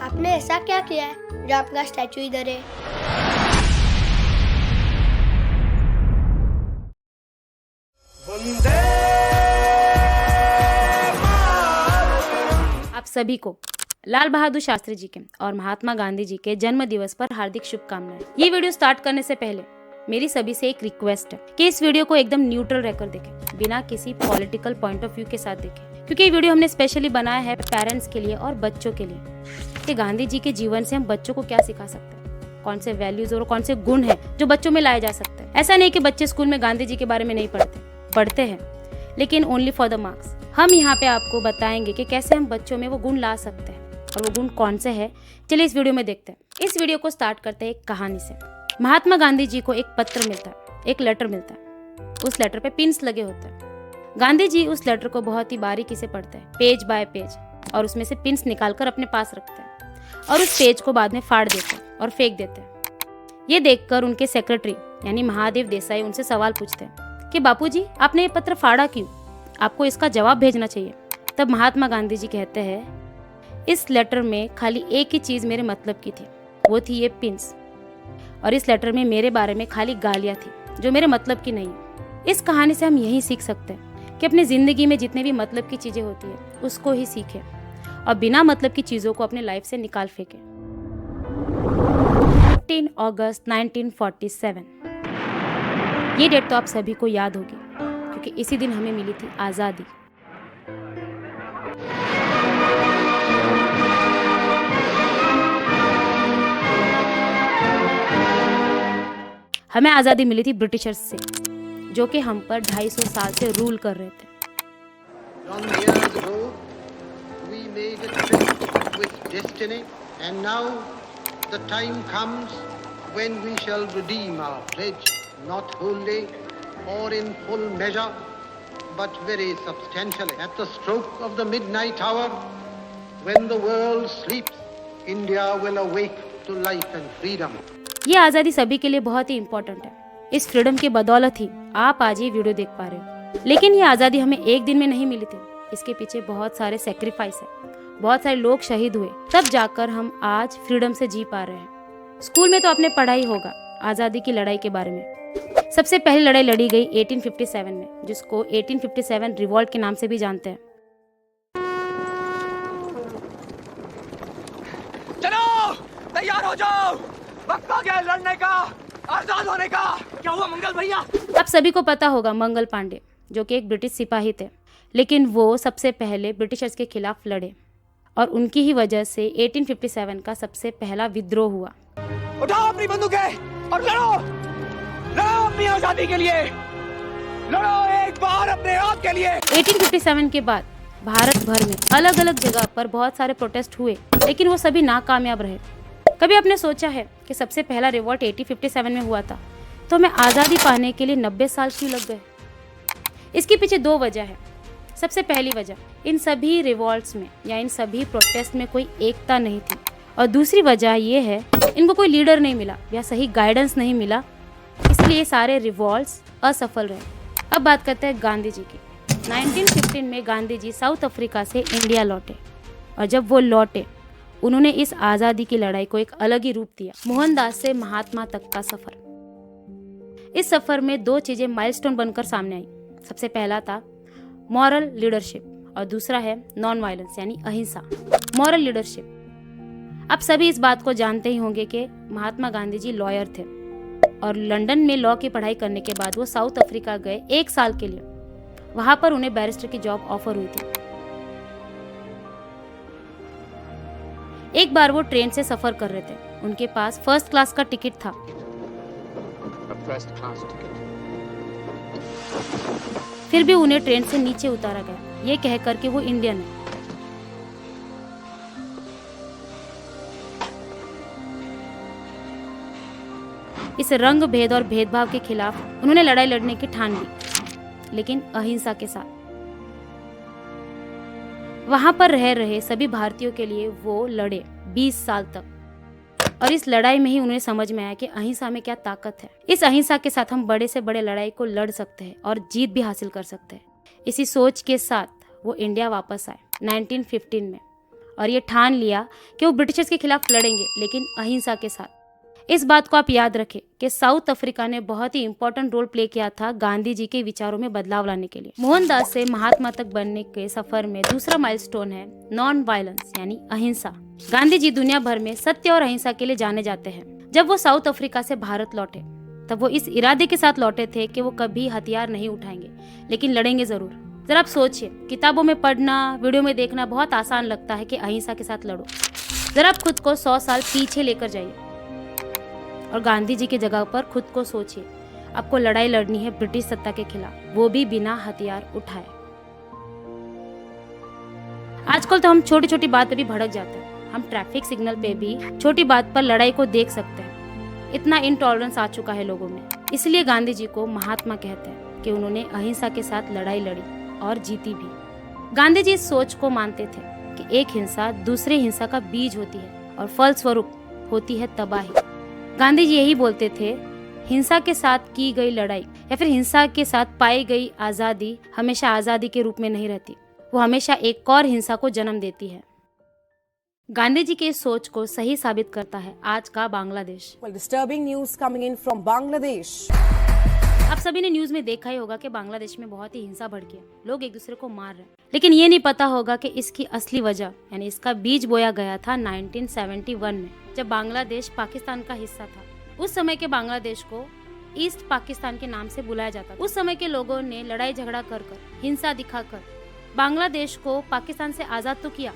आपने ऐसा क्या किया है जो आपका स्टैचू इधर है? आप सभी को लाल बहादुर शास्त्री जी के और महात्मा गांधी जी के जन्म दिवस पर हार्दिक शुभकामनाएं। ये वीडियो स्टार्ट करने से पहले मेरी सभी से एक रिक्वेस्ट है कि इस वीडियो को एकदम न्यूट्रल रहकर देखें, बिना किसी पॉलिटिकल पॉइंट ऑफ व्यू के साथ देखें, क्योंकि ये वीडियो हमने स्पेशली बनाया है पेरेंट्स के लिए और बच्चों के लिए कि गांधी जी के जीवन से हम बच्चों को क्या सिखा सकते हैं, कौन से वैल्यूज और कौन से गुण हैं जो बच्चों में लाए जा सकते हैं। ऐसा नहीं कि बच्चे स्कूल में गांधी जी के बारे में नहीं पढ़ते हैं, लेकिन ओनली फॉर द मार्क्स। हम यहाँ पे आपको बताएंगे कि कैसे हम बच्चों में वो गुण ला सकते हैं और वो गुण कौन से हैं। चलिए इस वीडियो में देखते हैं। इस वीडियो को स्टार्ट करते हैं एक कहानी से। महात्मा गांधी जी को एक पत्र मिलता है, एक लेटर मिलता है। उस लेटर पे पिन्स लगे होते हैं। गांधी जी उस लेटर को बहुत ही बारीकी से पढ़ते हैं, पेज बाय पेज, और उसमें से पिन्स निकालकर अपने पास रखते हैं और उस पेज को बाद में फाड़ देते हैं और फेंक देते हैं। ये देखकर उनके सेक्रेटरी यानी महादेव देसाई उनसे सवाल पूछते हैं कि बापूजी, आपने ये पत्र फाड़ा क्यों? आपको इसका जवाब भेजना चाहिए। तब महात्मा गांधी जी कहते हैं, इस लेटर में खाली एक ही चीज मेरे मतलब की थी, वो थी ये पिन्स, और इस लेटर में मेरे बारे में खाली गालियां थी जो मेरे मतलब की नहीं। इस कहानी से हम यही सीख सकते हैं कि अपनी जिंदगी में जितने भी मतलब की चीजें होती है उसको ही सीखें और बिना मतलब की चीजों को अपने लाइफ से निकाल फेंकें। 15 अगस्त 1947, ये डेट तो आप सभी को याद होगी क्योंकि इसी दिन हमें मिली थी आजादी। हमें आजादी मिली थी ब्रिटिशर्स से, जो कि हम पर 250 साल से रूल कर रहे थे। Long years ago, we made a tryst with destiny, and now the time comes when we shall redeem our pledge, not wholly or in full measure, but very substantially. At the stroke of the midnight hour, when the world sleeps, India will awake to life and freedom. ये आजादी सभी के लिए बहुत ही important है। इस freedom की बदौलत ही आप आज ये वीडियो देख पा रहे हो। लेकिन ये आजादी हमें एक दिन में नहीं मिली थी, इसके पीछे बहुत सारे सेक्रीफाइस है, बहुत सारे लोग शहीद हुए, तब जाकर हम आज फ्रीडम से जी पा रहे हैं। स्कूल में तो आपने पढ़ा ही होगा आजादी की लड़ाई के बारे में। सबसे पहली लड़ाई लड़ी गई 1857 में, जिसको 1857 रिवॉल्ट के नाम से भी जानते हैं। चलो तैयार हो जाओ, वक्त आ गया लड़ने का, आजाद होने का। क्या हुआ मंगल भैया? आप सभी को पता होगा मंगल पांडे, जो कि एक ब्रिटिश सिपाही थे, लेकिन वो सबसे पहले ब्रिटिशर्स के खिलाफ लड़े और उनकी ही वजह से 1857 का सबसे पहला विद्रोह हुआ। उठाओ अपनी बंदूकें और लड़ो, लड़ो अपनी आजादी के लिए, लड़ो एक बार अपने आप के लिए। 1857 के बाद भारत भर में अलग अलग जगह पर बहुत सारे प्रोटेस्ट हुए, लेकिन वो सभी नाकामयाब रहे। कभी आपने सोचा है कि सबसे पहला रिवॉल्ट 1857 में हुआ था, तो हमें आज़ादी पाने के लिए 90 साल क्यों लग गए? इसके पीछे दो वजह है। सबसे पहली वजह, इन सभी रिवॉल्ट्स में या इन सभी प्रोटेस्ट में कोई एकता नहीं थी, और दूसरी वजह ये है इनको कोई लीडर नहीं मिला या सही गाइडेंस नहीं मिला, इसलिए सारे रिवॉल्ट्स असफल रहे। अब बात करते हैं गांधी जी की। 1915 में गांधी जी साउथ अफ्रीका से इंडिया लौटे, और जब वो लौटे उन्होंने इस आज़ादी की लड़ाई को एक अलग ही रूप दिया। मोहनदास से महात्मा तक का सफर। इस सफर में दो चीजें माइलस्टोन बनकर सामने आई। सबसे पहला था मॉरल लीडरशिप और दूसरा है नॉन वायलेंस यानी अहिंसा। मॉरल लीडरशिप, आप सभी इस बात को जानते ही होंगे कि महात्मा गांधी जी लॉयर थे और लंदन में लॉ की पढ़ाई करने के बाद वो साउथ अफ्रीका गए 1 साल के लिए। वहां पर उन्हें बैरिस्टर की जॉब ऑफर हुई थी। एक बार वो ट्रेन से सफर कर रहे थे, उनके पास फर्स्ट क्लास का टिकट था। फिर भी उन्हें ट्रेन से नीचे उतारा गया, ये कहकर कि वो इंडियन है। इस रंग भेद और भेदभाव के खिलाफ उन्होंने लड़ाई लड़ने की ठान ली, लेकिन अहिंसा के साथ। वहां पर रह रहे सभी भारतीयों के लिए वो लड़े 20 साल तक, और इस लड़ाई में ही उन्हें समझ में आया कि अहिंसा में क्या ताकत है। इस अहिंसा के साथ हम बड़े से बड़े लड़ाई को लड़ सकते हैं और जीत भी हासिल कर सकते हैं। इसी सोच के साथ वो इंडिया वापस आए 1915 में, और ये ठान लिया कि वो ब्रिटिशर्स के खिलाफ लड़ेंगे, लेकिन अहिंसा के साथ। इस बात को आप याद रखें कि साउथ अफ्रीका ने बहुत ही इंपॉर्टेंट रोल प्ले किया था गांधी जी के विचारों में बदलाव लाने के लिए। मोहनदास से महात्मा तक बनने के सफर में दूसरा माइलस्टोन है नॉन वायलेंस यानी अहिंसा। गांधी जी दुनिया भर में सत्य और अहिंसा के लिए जाने जाते हैं। जब वो साउथ अफ्रीका से भारत लौटे तब वो इस इरादे के साथ लौटे थे कि वो कभी हथियार नहीं उठाएंगे, लेकिन लड़ेंगे जरूर। जरा आप सोचिए, किताबों में पढ़ना, वीडियो में देखना बहुत आसान लगता है कि अहिंसा के साथ लड़ो। जरा आप खुद को 100 साल पीछे लेकर जाइए और गांधी जी की जगह पर खुद को सोचिए। आपको लड़ाई लड़नी है ब्रिटिश सत्ता के खिलाफ, वो भी बिना हथियार उठाए। आजकल तो हम छोटी छोटी बात पे भी भड़क जाते हैं। हम ट्रैफिक सिग्नल पे भी छोटी बात पर लड़ाई को देख सकते हैं। इतना इनटॉलरेंस आ चुका है लोगों में। इसलिए गांधी जी को महात्मा कहते हैं कि उन्होंने अहिंसा के साथ लड़ाई लड़ी और जीती भी। गांधी जी इस सोच को मानते थे कि एक हिंसा दूसरे हिंसा का बीज होती है और फलस्वरूप होती है तबाही। गांधी जी यही बोलते थे, हिंसा के साथ की गई लड़ाई या फिर हिंसा के साथ पाई गई आजादी हमेशा आजादी के रूप में नहीं रहती, वो हमेशा एक और हिंसा को जन्म देती है। गांधी जी के सोच को सही साबित करता है आज का Bangladesh. Well, disturbing news coming in from Bangladesh. आप सभी ने न्यूज में देखा ही होगा कि बांग्लादेश में बहुत ही हिंसा भड़की है, लोग एक दूसरे को मार रहे हैं। लेकिन ये नहीं पता होगा कि इसकी असली वजह यानी इसका बीज बोया गया था 1971 में, जब बांग्लादेश पाकिस्तान का हिस्सा था। उस समय के बांग्लादेश को ईस्ट पाकिस्तान के नाम से बुलाया जाता था। उस समय के लोगों ने लड़ाई झगड़ा कर हिंसा दिखाकर बांग्लादेश को पाकिस्तान से आजाद तो किया,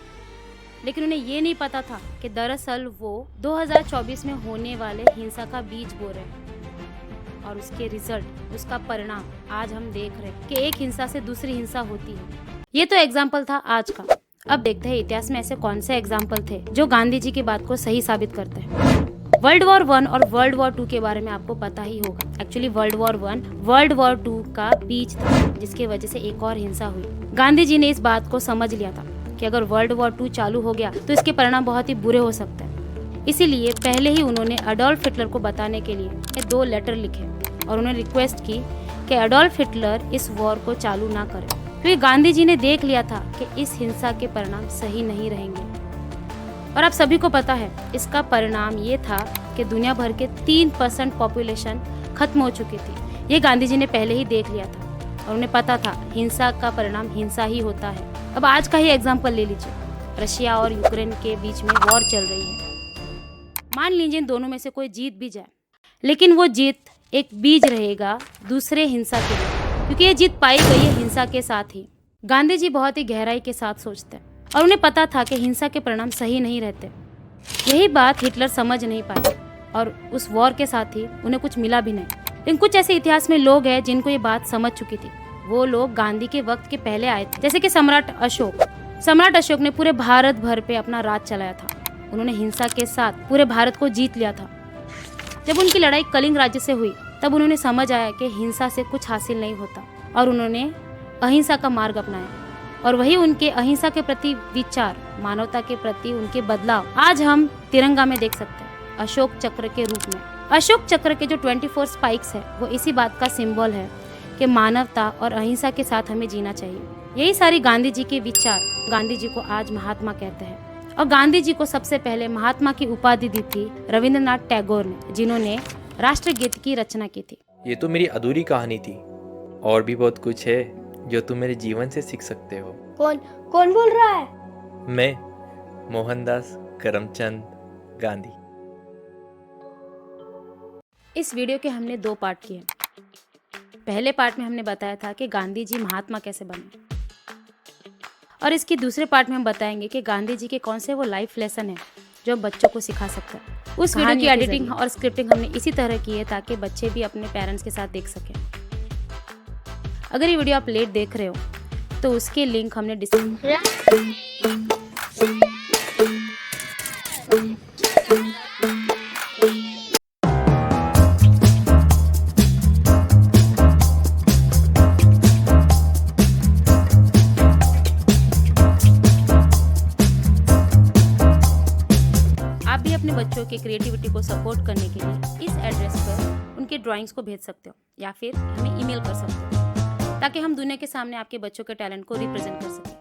लेकिन उन्हें ये नहीं पता था कि दरअसल वो 2024 में होने वाले हिंसा का बीज बो रहे हैं। और उसके रिजल्ट, उसका परिणाम आज हम देख रहे हैं कि एक हिंसा से दूसरी हिंसा होती है। ये तो एग्जाम्पल था आज का। अब देखते हैं इतिहास में ऐसे कौन से एग्जाम्पल थे जो गांधी जी की बात को सही साबित करते हैं। वर्ल्ड वॉर 1 और वर्ल्ड वॉर 2 के बारे में आपको पता ही होगा। Actually world war 1 world war 2 का बीज था, जिसकी वजह से एक और हिंसा हुई। गांधी जी ने इस बात को समझ लिया था कि अगर वर्ल्ड वॉर 2 चालू हो गया तो इसके परिणाम बहुत ही बुरे हो सकते हैं। इसीलिए पहले ही उन्होंने एडोल्फ हिटलर को बताने के लिए 2 लेटर लिखे और उन्होंने रिक्वेस्ट की कि एडोल्फ हिटलर इस वॉर को चालू ना करे, क्योंकि गांधी जी ने देख लिया था कि इस हिंसा के परिणाम सही नहीं रहेंगे। और आप सभी को पता है इसका परिणाम ये था कि दुनिया भर के 3% पॉपुलेशन खत्म हो चुकी थी। ये गांधी जी ने पहले ही देख लिया था और उन्हें पता था हिंसा का परिणाम हिंसा ही होता है। अब आज का ही एग्जाम्पल ले लीजिए, रशिया और यूक्रेन के बीच में वॉर चल रही है। मान लीजिए इन दोनों में से कोई जीत भी जाए, लेकिन वो जीत एक बीज रहेगा दूसरे हिंसा के लिए, क्योंकि ये जीत पाई गई है हिंसा के साथ ही। गांधी जी बहुत ही गहराई के साथ सोचते हैं और उन्हें पता था कि हिंसा के परिणाम सही नहीं रहते। यही बात हिटलर समझ नहीं पाए और उस वॉर के साथ ही उन्हें कुछ मिला भी नहीं। लेकिन कुछ ऐसे इतिहास में लोग हैं जिनको ये बात समझ चुकी थी। वो लोग गांधी के वक्त के पहले आए थे, जैसे कि सम्राट अशोक। सम्राट अशोक ने पूरे भारत भर पे अपना राज चलाया था। उन्होंने हिंसा के साथ पूरे भारत को जीत लिया था। जब उनकी लड़ाई कलिंग राज्य से हुई तब उन्होंने समझ आया कि हिंसा से कुछ हासिल नहीं होता और उन्होंने अहिंसा का मार्ग अपनाया। और वही उनके अहिंसा के प्रति विचार, मानवता के प्रति उनके बदलाव आज हम तिरंगा में देख सकते हैं, अशोक चक्र के रूप में। अशोक चक्र के जो 24 स्पाइक्स है वो इसी बात का सिंबल है कि मानवता और अहिंसा के साथ हमें जीना चाहिए। यही सारी गांधी जी के विचार गांधी जी को आज महात्मा कहते हैं। और गांधी जी को सबसे पहले महात्मा की उपाधि दी थी रविंद्रनाथ टैगोर ने, जिन्होंने राष्ट्रगीत की रचना की थी। ये तो मेरी अधूरी कहानी थी, और भी बहुत कुछ है जो तुम मेरे जीवन से सीख सकते हो। कौन बोल रहा है? मैं मोहनदास करमचंद गांधी। इस वीडियो के हमने 2 पार्ट किए। पहले पार्ट में हमने बताया था कि गांधी जी महात्मा कैसे बने, और इसकी दूसरे पार्ट में हम बताएंगे कि गांधी जी के कौन से वो लाइफ लेसन है जो बच्चों को सिखा सकते हैं। उस वीडियो की एडिटिंग और स्क्रिप्टिंग हमने इसी तरह की है ताकि बच्चे भी अपने पेरेंट्स के साथ देख सकें। अगर ये वीडियो आप लेट देख रहे हो तो उसके लिंक हमने आप भी अपने बच्चों के क्रिएटिविटी को सपोर्ट करने के लिए इस एड्रेस पर उनके ड्राइंग्स को भेज सकते हो या फिर हमें ईमेल कर सकते हो, ताकि हम दुनिया के सामने आपके बच्चों के टैलेंट को रिप्रेजेंट कर सकें।